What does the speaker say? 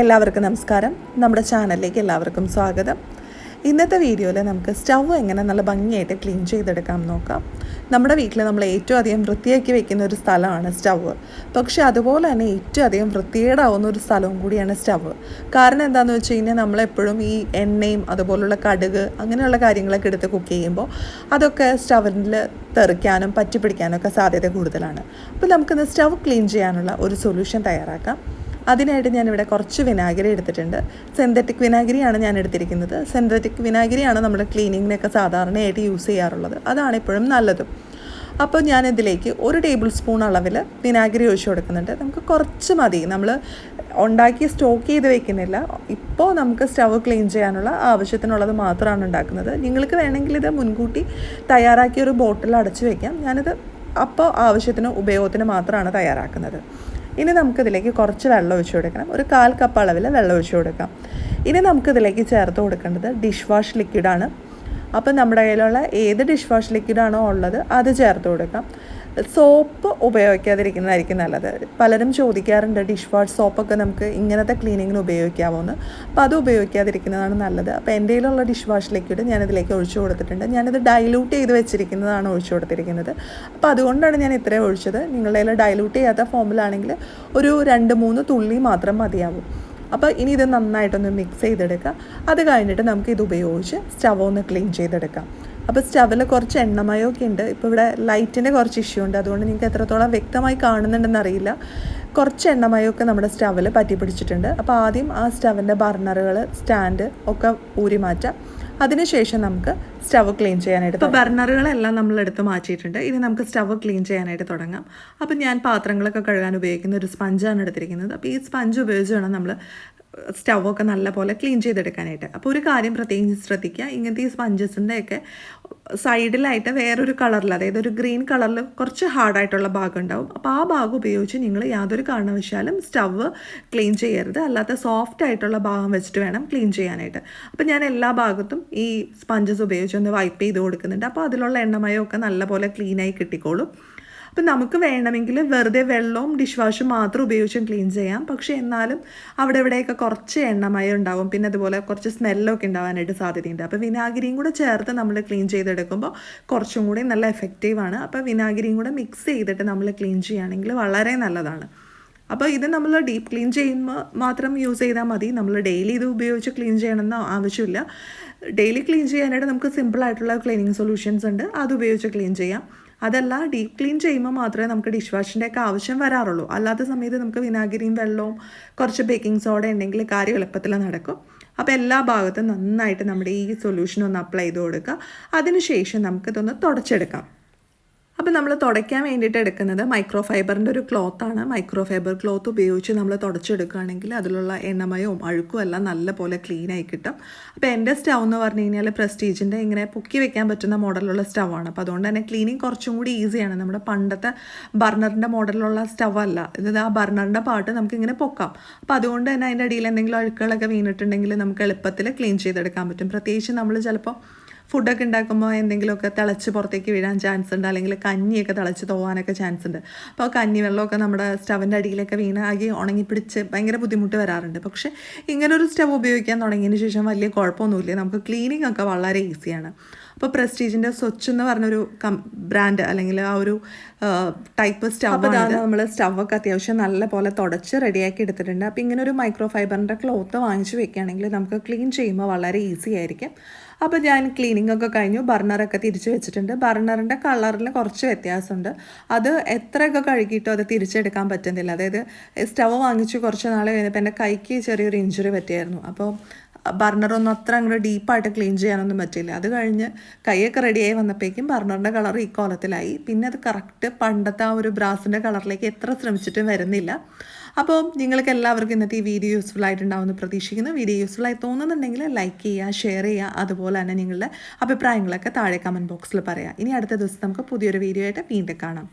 എല്ലാവർക്കും നമസ്കാരം. നമ്മുടെ ചാനലിലേക്ക് എല്ലാവർക്കും സ്വാഗതം. ഇന്നത്തെ വീഡിയോയിൽ നമുക്ക് സ്റ്റവ് എങ്ങനെ നല്ല ഭംഗിയായിട്ട് ക്ലീൻ ചെയ്തെടുക്കാം നോക്കാം. നമ്മുടെ വീട്ടിൽ നമ്മൾ ഏറ്റവും അധികം വൃത്തിയാക്കി വെക്കുന്ന ഒരു സ്ഥലമാണ് സ്റ്റവ്. പക്ഷേ അതുപോലെ തന്നെ ഏറ്റവും അധികം വൃത്തികേടാവുന്ന ഒരു സ്ഥലവും കൂടിയാണ് സ്റ്റവ്. കാരണം എന്താണെന്ന് വെച്ച് കഴിഞ്ഞാൽ നമ്മളെപ്പോഴും ഈ എണ്ണയും അതുപോലുള്ള കടുക് അങ്ങനെയുള്ള കാര്യങ്ങളൊക്കെ എടുത്ത് കുക്ക് ചെയ്യുമ്പോൾ അതൊക്കെ സ്റ്റവിൽ തെറിക്കാനും പറ്റിപ്പിടിക്കാനും ഒക്കെ സാധ്യത കൂടുതലാണ്. അപ്പോൾ നമുക്കിന്ന് സ്റ്റവ് ക്ലീൻ ചെയ്യാനുള്ള ഒരു സൊല്യൂഷൻ തയ്യാറാക്കാം. അതിനായിട്ട് ഞാനിവിടെ കുറച്ച് വിനാഗിരി എടുത്തിട്ടുണ്ട്. സിന്തറ്റിക് വിനാഗിരിയാണ് ഞാൻ എടുത്തിരിക്കുന്നത്. സിന്തറ്റിക് വിനാഗിരിയാണ് നമ്മൾ ക്ലീനിങ്ങിനൊക്കെ സാധാരണയായിട്ട് യൂസ് ചെയ്യാറുള്ളത്. അതാണ് എപ്പോഴും നല്ലതും. അപ്പോൾ ഞാനിതിലേക്ക് 1 ടേബിൾ സ്പൂൺ അളവിൽ വിനാഗിരി ഒഴിച്ച് കൊടുക്കുന്നുണ്ട്. നമുക്ക് കുറച്ച് മതി. നമ്മൾ ഉണ്ടാക്കി സ്റ്റോക്ക് ചെയ്ത് വെക്കുന്നില്ല. ഇപ്പോൾ നമുക്ക് സ്റ്റവ് ക്ലീൻ ചെയ്യാനുള്ള ആവശ്യത്തിനുള്ളത് മാത്രമാണ് ഉണ്ടാക്കുന്നത്. നിങ്ങൾക്ക് വേണമെങ്കിൽ ഇത് മുൻകൂട്ടി തയ്യാറാക്കിയ ഒരു ബോട്ടിൽ അടച്ചു വയ്ക്കാം. ഞാനിത് അപ്പോൾ ആവശ്യത്തിന് ഉപയോഗത്തിന് മാത്രമാണ് തയ്യാറാക്കുന്നത്. ഇനി നമുക്കിതിലേക്ക് കുറച്ച് വെള്ളം ഒഴിച്ച് കൊടുക്കണം. ഒരു 1/4 കപ്പ് അളവിൽ വെള്ളം ഒഴിച്ച് കൊടുക്കാം. ഇനി നമുക്കിതിലേക്ക് ചേർത്ത് കൊടുക്കേണ്ടത് ഡിഷ് വാഷ് ലിക്വിഡാണ്. അപ്പം നമ്മുടെ കയ്യിലുള്ള ഏത് ഡിഷ് വാഷ് ലിക്വിഡാണോ ഉള്ളത് അത് ചേർത്ത് കൊടുക്കാം. സോപ്പ് ഉപയോഗിക്കാതിരിക്കുന്നതായിരിക്കും നല്ലത്. പലരും ചോദിക്കാറുണ്ട് ഡിഷ് വാഷ് സോപ്പൊക്കെ നമുക്ക് ഇങ്ങനത്തെ ക്ലീനിങ്ങിന് ഉപയോഗിക്കാമോ എന്ന്. അപ്പോൾ അത് ഉപയോഗിക്കാതിരിക്കുന്നതാണ് നല്ലത്. അപ്പോൾ എൻ്റെ കയ്യിലുള്ള ഡിഷ് വാഷ് ലിക്വിഡ് ഞാനിതിലേക്ക് ഒഴിച്ചു കൊടുത്തിട്ടുണ്ട്. ഞാനിത് ഡൈലൂട്ട് ചെയ്ത് വെച്ചിരിക്കുന്നതാണ് ഒഴിച്ചു കൊടുത്തിരിക്കുന്നത്. അപ്പോൾ അതുകൊണ്ടാണ് ഞാൻ ഇത്രയും ഒഴിച്ചത്. നിങ്ങളുടെ കയ്യിൽ ഡൈലൂട്ട് ചെയ്യാത്ത ഫോമിലാണെങ്കിൽ ഒരു 2-3 തുള്ളി മാത്രം മതിയാവും. അപ്പോൾ ഇനി ഇത് നന്നായിട്ടൊന്ന് മിക്സ് ചെയ്തെടുക്കുക. അത് കഴിഞ്ഞിട്ട് നമുക്കിത് ഉപയോഗിച്ച് സ്റ്റവ് ഒന്ന് ക്ലീൻ ചെയ്തെടുക്കാം. അപ്പോൾ സ്റ്റവിൽ കുറച്ച് എണ്ണമയമൊക്കെ ഉണ്ട്. ഇപ്പോൾ ഇവിടെ ലൈറ്റിൻ്റെ കുറച്ച് ഇഷ്യൂ ഉണ്ട്. അതുകൊണ്ട് നിങ്ങൾക്ക് എത്രത്തോളം വ്യക്തമായി കാണുന്നുണ്ടെന്ന് അറിയില്ല. കുറച്ച് എണ്ണമയമൊക്കെ നമ്മുടെ സ്റ്റവിൽ പറ്റി പിടിച്ചിട്ടുണ്ട്. അപ്പോൾ ആദ്യം ആ സ്റ്റവിൻ്റെ ബർണറുകൾ, സ്റ്റാൻഡ് ഒക്കെ ഊരി മാറ്റാം. അതിനുശേഷം നമുക്ക് സ്റ്റവ് ക്ലീൻ ചെയ്യാനായിട്ട്. ഇപ്പോൾ ബർണറുകളെല്ലാം നമ്മൾ എടുത്ത് മാറ്റിയിട്ടുണ്ട്. ഇനി നമുക്ക് സ്റ്റവ് ക്ലീൻ ചെയ്യാനായിട്ട് തുടങ്ങാം. അപ്പോൾ ഞാൻ പാത്രങ്ങളൊക്കെ കഴുകാൻ ഉപയോഗിക്കുന്ന ഒരു സ്പഞ്ചാണ് എടുത്തിരിക്കുന്നത്. അപ്പോൾ ഈ സ്പഞ്ച് ഉപയോഗിച്ച് വേണം നമ്മൾ സ്റ്റവൊക്കെ നല്ലപോലെ ക്ലീൻ ചെയ്തെടുക്കാനായിട്ട്. അപ്പോൾ ഒരു കാര്യം പ്രത്യേകിച്ച് ശ്രദ്ധിക്കുക. ഇങ്ങനത്തെ ഈ സ്പഞ്ചസിൻ്റെയൊക്കെ സൈഡിലായിട്ട് വേറൊരു കളറിൽ, അതായത് ഒരു ഗ്രീൻ കളറിൽ കുറച്ച് ഹാർഡായിട്ടുള്ള ഭാഗം ഉണ്ടാവും. അപ്പോൾ ആ ഭാഗം ഉപയോഗിച്ച് നിങ്ങൾ യാതൊരു കാരണവശാലും സ്റ്റവ് ക്ലീൻ ചെയ്യരുത്. അല്ലാത്ത സോഫ്റ്റ് ആയിട്ടുള്ള ഭാഗം വെച്ചിട്ട് വേണം ക്ലീൻ ചെയ്യാനായിട്ട്. അപ്പോൾ ഞാൻ എല്ലാ ഭാഗത്തും ഈ സ്പഞ്ചസ് ഉപയോഗിച്ച് ഒന്ന് വൈപ്പ് ചെയ്ത് കൊടുക്കുന്നുണ്ട്. അപ്പോൾ അതിലുള്ള എണ്ണമയമൊക്കെ നല്ലപോലെ ക്ലീനായി കിട്ടിക്കോളും. അപ്പം നമുക്ക് വേണമെങ്കിൽ വെറുതെ വെള്ളവും ഡിഷ് വാഷും മാത്രം ഉപയോഗിച്ചും ക്ലീൻ ചെയ്യാം. പക്ഷേ എന്നാലും അവിടെ ഇവിടെയൊക്കെ കുറച്ച് എണ്ണമയം ഉണ്ടാവും. പിന്നെ അതുപോലെ കുറച്ച് സ്മെല്ലൊക്കെ ഉണ്ടാവാനായിട്ട് സാധ്യതയുണ്ട്. അപ്പോൾ വിനാഗിരിയും കൂടെ ചേർത്ത് നമ്മൾ ക്ലീൻ ചെയ്തെടുക്കുമ്പോൾ കുറച്ചും കൂടി നല്ല എഫക്റ്റീവാണ്. അപ്പോൾ വിനാഗിരിയും കൂടെ മിക്സ് ചെയ്തിട്ട് നമ്മൾ ക്ലീൻ ചെയ്യുകയാണെങ്കിൽ വളരെ നല്ലതാണ്. അപ്പോൾ ഇത് നമ്മൾ ഡീപ്പ് ക്ലീൻ ചെയ്യുമ്പോൾ മാത്രം യൂസ് ചെയ്താൽ മതി. നമ്മൾ ഡെയിലി ഇത് ഉപയോഗിച്ച് ക്ലീൻ ചെയ്യണമെന്ന് ആവശ്യമില്ല. ഡെയിലി ക്ലീൻ ചെയ്യാനായിട്ട് നമുക്ക് സിമ്പിളായിട്ടുള്ള ക്ലീനിങ് സൊല്യൂഷൻസ് ഉണ്ട്. അത് ഉപയോഗിച്ച് ക്ലീൻ ചെയ്യാം. അതല്ല, ഡീപ്പ് ക്ലീൻ ചെയ്യുമ്പോൾ മാത്രമേ നമുക്ക് ഡിഷ് വാഷിൻ്റെ ഒക്കെ ആവശ്യം വരാറുള്ളൂ. അല്ലാത്ത സമയത്ത് നമുക്ക് വിനാഗിരിയും വെള്ളവും കുറച്ച് ബേക്കിംഗ് സോഡ ഉണ്ടെങ്കിൽ കാര്യം എളുപ്പത്തിൽ നടക്കും. അപ്പോൾ എല്ലാ ഭാഗത്തും നന്നായിട്ട് നമ്മുടെ ഈ സൊല്യൂഷൻ ഒന്ന് അപ്ലൈ ചെയ്ത് കൊടുക്കുക. അതിനുശേഷം നമുക്കിതൊന്ന് തുടച്ചെടുക്കാം. അപ്പോൾ നമ്മൾ തുടയ്ക്കാൻ വേണ്ടിയിട്ട് എടുക്കുന്നത് മൈക്രോ ഫൈബറിൻ്റെ ഒരു ക്ലോത്താണ്. മൈക്രോ ഫൈബർ ക്ലോത്ത് ഉപയോഗിച്ച് നമ്മൾ തുടച്ചെടുക്കുകയാണെങ്കിൽ അതിലുള്ള എണ്ണമയവും അഴുക്കും എല്ലാം നല്ലപോലെ ക്ലീനായി കിട്ടും. അപ്പോൾ എൻ്റെ സ്റ്റൗ എന്ന് പറഞ്ഞു കഴിഞ്ഞാൽ പ്രസ്റ്റീജിൻ്റെ ഇങ്ങനെ പൊക്കി വെക്കാൻ പറ്റുന്ന മോഡലുള്ള സ്റ്റൗവാണ്. അപ്പോൾ അതുകൊണ്ട് തന്നെ ക്ലീനിങ് കുറച്ചും കൂടി ഈസിയാണ്. നമ്മുടെ പണ്ടത്തെ ബർണറിൻ്റെ മോഡലുള്ള സ്റ്റൗ അല്ല ഇത്. ആ ബർണറിൻ്റെ പാർട്ട് നമുക്കിങ്ങനെ പൊക്കാം. അപ്പോൾ അതുകൊണ്ട് തന്നെ അതിൻ്റെ അടിയിൽ എന്തെങ്കിലും അഴുക്കുകളൊക്കെ വീണിട്ടുണ്ടെങ്കിൽ നമുക്ക് എളുപ്പത്തിൽ ക്ലീൻ ചെയ്തെടുക്കാൻ പറ്റും. പ്രത്യേകിച്ച് നമ്മൾ ചിലപ്പോൾ ഫുഡൊക്കെ ഉണ്ടാക്കുമ്പോൾ എന്തെങ്കിലുമൊക്കെ തിളച്ച് പുറത്തേക്ക് വീഴാൻ ചാൻസ് ഉണ്ട്. അല്ലെങ്കിൽ കഞ്ഞിയൊക്കെ തിളച്ച് പോകാനൊക്കെ ചാൻസ് ഉണ്ട്. അപ്പോൾ കഞ്ഞി വെള്ളമൊക്കെ നമ്മുടെ സ്റ്റവിൻ്റെ അടിയിലൊക്കെ വീണ് ആകെ ഉണങ്ങിപ്പിടിച്ച് ഭയങ്കര ബുദ്ധിമുട്ട് വരാറുണ്ട്. പക്ഷേ ഇങ്ങനൊരു സ്റ്റവ് ഉപയോഗിക്കാൻ തുടങ്ങിയതിന് ശേഷം വലിയ കുഴപ്പമൊന്നുമില്ല. നമുക്ക് ക്ലീനിങ് ഒക്കെ വളരെ ഈസിയാണ്. അപ്പോൾ പ്രസ്റ്റീജിൻ്റെ സ്വച്ച് എന്ന് പറഞ്ഞൊരു ബ്രാൻഡ് അല്ലെങ്കിൽ ആ ഒരു ടൈപ്പ് സ്റ്റവ് ആണ്. നമ്മൾ സ്റ്റവൊക്കെ അത്യാവശ്യം നല്ല പോലെ തുടച്ച് റെഡിയാക്കി എടുത്തിട്ടുണ്ട്. അപ്പോൾ ഇങ്ങനെ ഒരു മൈക്രോ ഫൈബറിൻ്റെ ക്ലോത്ത് വാങ്ങിച്ച് വെക്കുകയാണെങ്കിൽ നമുക്ക് ക്ലീൻ ചെയ്യുമ്പോൾ വളരെ ഈസി ആയിരിക്കും. അപ്പോൾ ഞാൻ ക്ലീനിങ് ഒക്കെ കഴിഞ്ഞു. ബർണറൊക്കെ തിരിച്ച് വെച്ചിട്ടുണ്ട്. ബർണറിൻ്റെ കളറിൽ കുറച്ച് വ്യത്യാസമുണ്ട്. അത് എത്രയൊക്കെ കഴുകിയിട്ടോ അത് തിരിച്ചെടുക്കാൻ പറ്റുന്നില്ല. അതായത് സ്റ്റവ് വാങ്ങിച്ച് കുറച്ച് നാൾ കഴിഞ്ഞപ്പോൾ എൻ്റെ കൈക്ക് ചെറിയൊരു ഇഞ്ചുറി പറ്റിയായിരുന്നു. അപ്പോൾ ബർണറൊന്നും അത്ര അങ്ങോട്ട് ഡീപ്പായിട്ട് ക്ലീൻ ചെയ്യാനൊന്നും പറ്റില്ല. അത് കഴിഞ്ഞ് കൈയൊക്കെ റെഡിയായി വന്നപ്പോഴേക്കും ബർണറിൻ്റെ കളർ ഈ കോലത്തിലായി. പിന്നെ അത് കറക്റ്റ് പണ്ടത്തെ ആ ഒരു ബ്രാസിൻ്റെ കളറിലേക്ക് എത്ര ശ്രമിച്ചിട്ടും വരുന്നില്ല. അപ്പോൾ നിങ്ങൾക്ക് എല്ലാവർക്കും ഇന്നത്തെ ഈ വീഡിയോ യൂസ്ഫുൾ ആയിട്ടുണ്ടാവുമെന്ന് പ്രതീക്ഷിക്കുന്നു. വീഡിയോ യൂസ്ഫുൾ ആയി തോന്നുന്നുണ്ടെങ്കിൽ ലൈക്ക് ചെയ്യുക, ഷെയർ ചെയ്യുക. അതുപോലെ തന്നെ നിങ്ങളുടെ അഭിപ്രായങ്ങളൊക്കെ താഴെ കമൻറ്റ് ബോക്സിൽ പറയുക. ഇനി അടുത്ത ദിവസം നമുക്ക് പുതിയൊരു വീഡിയോ ആയിട്ട് വീണ്ടും കാണാം.